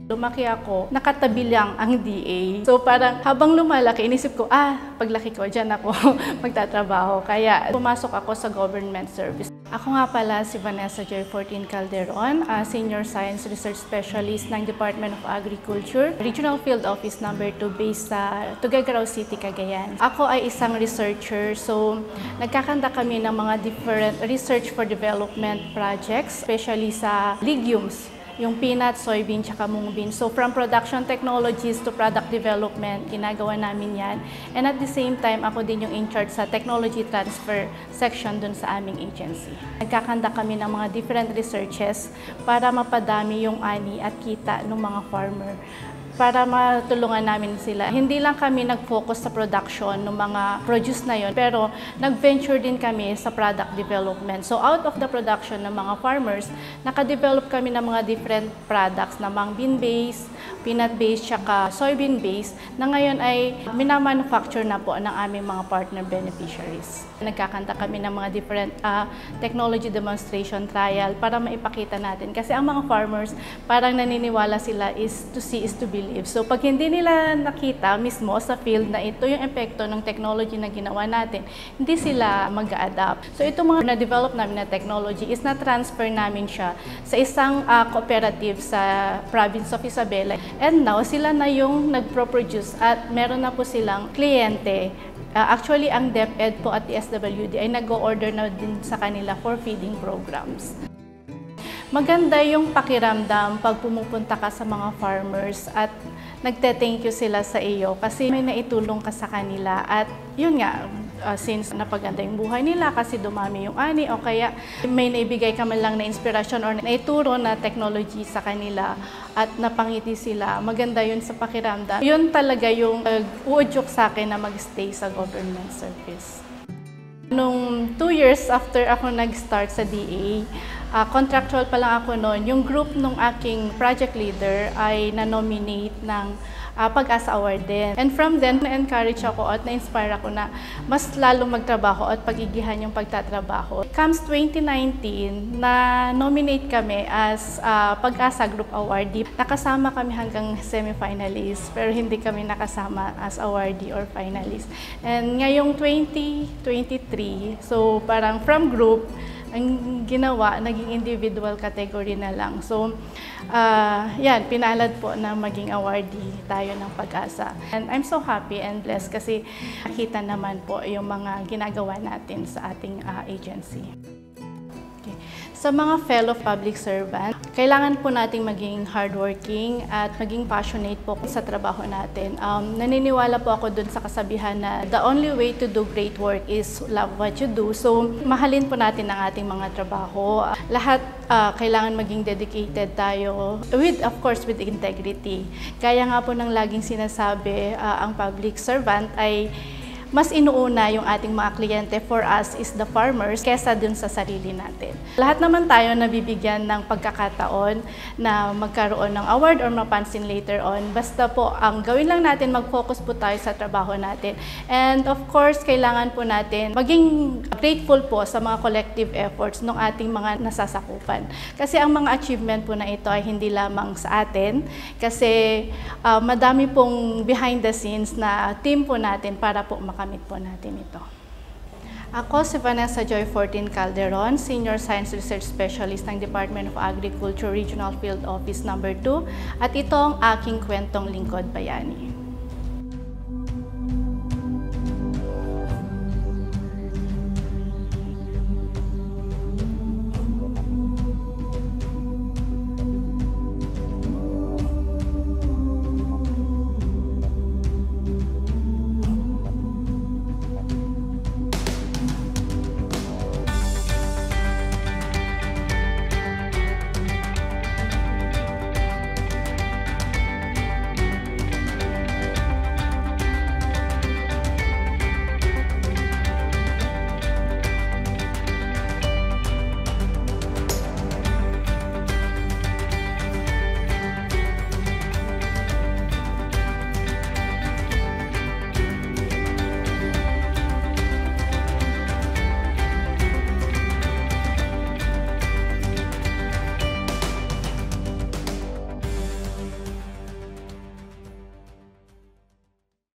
Lumaki ako, nakatabi lang ang DA. So parang habang lumalaki, inisip ko, paglaki ko, dyan ako magtatrabaho. Kaya pumasok ako sa government service. Ako nga pala si Vanessa Joy Fortin Calderon, Senior Science Research Specialist ng Department of Agriculture, Regional Field Office number 2 based sa Tuguegarao City, Cagayan. Ako ay isang researcher, so nagkakanta kami ng mga different research for development projects, especially sa legumes. Yung peanut, soybean, tsaka mung bean. So from production technologies to product development, ginagawa namin yan. And at the same time, ako din yung in charge sa technology transfer section dun sa aming agency. Nagkakanda kami ng mga different researches para mapadami yung ani at kita ng mga farmer, para matulungan namin sila. Hindi lang kami nag-focus sa production ng mga produce na yon, pero nag-venture din kami sa product development. So out of the production ng mga farmers, naka-develop kami ng mga different products na mung bean-based, peanut-based, tsaka soybean-based, na ngayon ay minamanufacture na po ng aming mga partner beneficiaries. Nagkakanta kami ng mga different technology demonstration trial para maipakita natin. Kasi ang mga farmers, parang naniniwala sila is to see is to believe. So pag hindi nila nakita mismo sa field na ito yung epekto ng technology na ginawa natin, hindi sila mag-a-adapt. So ito mga na-develop namin na technology is na-transfer namin siya sa isang cooperative sa province of Isabela. And now, sila na yung nagpro-produce at meron na po silang kliyente. Actually, ang DepEd po at the SWD ay nag-o-order na din sa kanila for feeding programs. Maganda yung pakiramdam pag pumupunta ka sa mga farmers at nagte-thank you sila sa iyo kasi may naitulong ka sa kanila at yun nga, since napaganda yung buhay nila kasi dumami yung ani o kaya may naibigay ka man lang na inspirasyon or naituro na technology sa kanila at napangiti sila, maganda yun sa pakiramdam. Yun talaga yung uudyok sa akin na mag-stay sa government service. Nung 2 years after ako nag-start sa DA, contractual pa lang ako noon, yung group ng aking project leader ay na-nominate ng Pag-asa Award din. And from then, na-encourage ako at na-inspire ako na mas lalo magtrabaho at pagigihan yung pagtatrabaho. Comes 2019, na-nominate kami as Pag-asa Group Awardee. Nakasama kami hanggang semi-finalist, pero hindi kami nakasama as awardee or finalist. And ngayong 2023, so parang from group, ang ginawa, naging individual category na lang. So, yan, pinalad po na maging awardee tayo ng Pag-asa. And I'm so happy and blessed kasi nakita naman po yung mga ginagawa natin sa ating agency. Okay. Sa mga fellow public servant, kailangan po nating maging hardworking at maging passionate po sa trabaho natin. Naniniwala po ako dun sa kasabihan na the only way to do great work is love what you do. So, mahalin po natin ang ating mga trabaho. Lahat kailangan maging dedicated tayo with, of course, with integrity. Kaya nga po nang laging sinasabi, ang public servant ay mas inuuna yung ating mga kliyente for us is the farmers kesa dun sa sarili natin. Lahat naman tayo nabibigyan ng pagkakataon na magkaroon ng award or mapansin later on. Basta po, ang gawin lang natin, mag-focus po tayo sa trabaho natin. And of course, kailangan po natin maging grateful po sa mga collective efforts ng ating mga nasasakupan. Kasi ang mga achievement po na ito ay hindi lamang sa atin, kasi madami pong behind the scenes na team po natin para po makamit po natin ito. Ako si Vanessa Joy Fortin Calderon, Senior Science Research Specialist ng Department of Agriculture Regional Field Office number 2 at ito ang aking kwentong lingkod bayani.